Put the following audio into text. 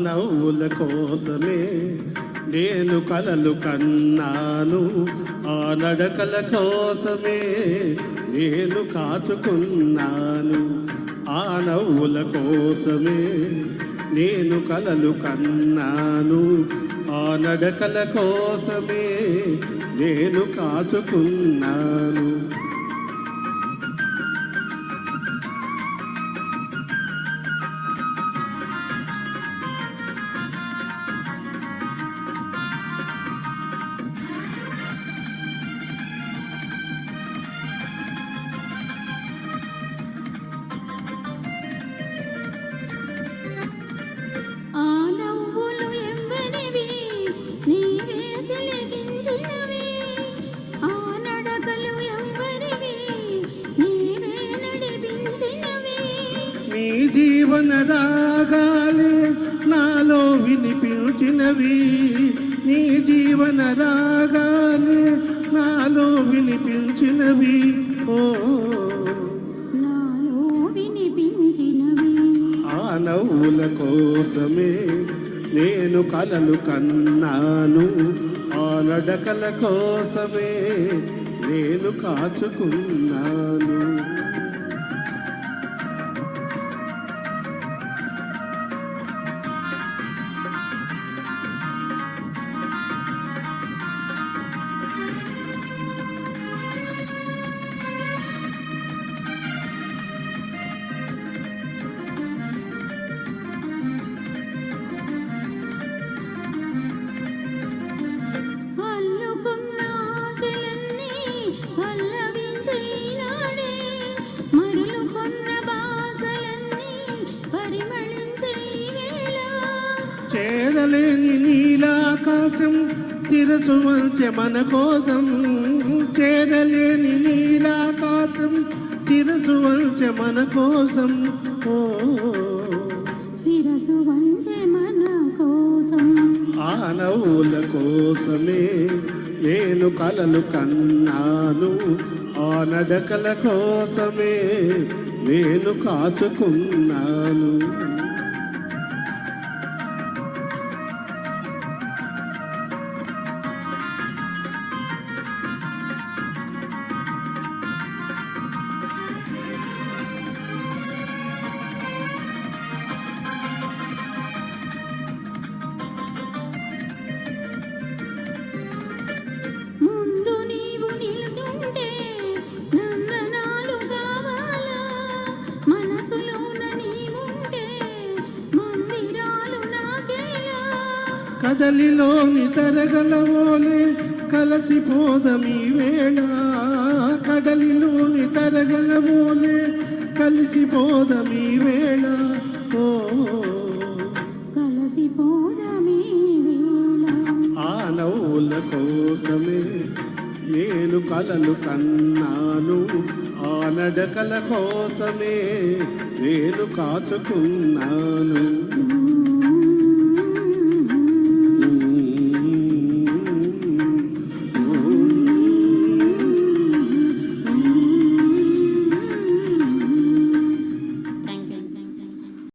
నవ్వుల కోసమే నేను కలలు కన్నాను, ఆ నడకల కోసమే నేను కాచుకున్నాను. ఆ నవ్వుల కోసమే నేను కలలు కన్నాను, ఆ నడకల కోసమే నేను కాచుకున్నాను. జీవన రాగాలే నాలో వినిపించినవి, నీ జీవన రాగాలే నాలో వినిపించినవి, ఓ నాలో వినిపించినవి. ఆ నవ్వుల కోసమే నేను కలలు కన్నాను, ఆ నడకల కోసమే నేను కాచుకున్నాను. చేరలేని నీలాకాశం శిరసు వంచె మన కోసం, చేరలేని నీలాకాశం శిరసు వంచె మన కోసం, ఓ శిరసు వంచె మన కోసం. ఆ నవ్వుల కోసమే నేను కలలు కన్నాను, ఆ నడకల కోసమే నేను కాచుకున్నాను. కడలిలోని తరగలవోలే కలసిపోదమీ వేళ, కడలిలోని తరగలవోలే కలిసిపోదమీ వేళ, ఓ కలిసిపోదమీ వేళ. ఆ నవ్వుల కోసమే నేను కలలు కన్నాను, ఆ నడకల కోసమే నేను కాచుకున్నాను.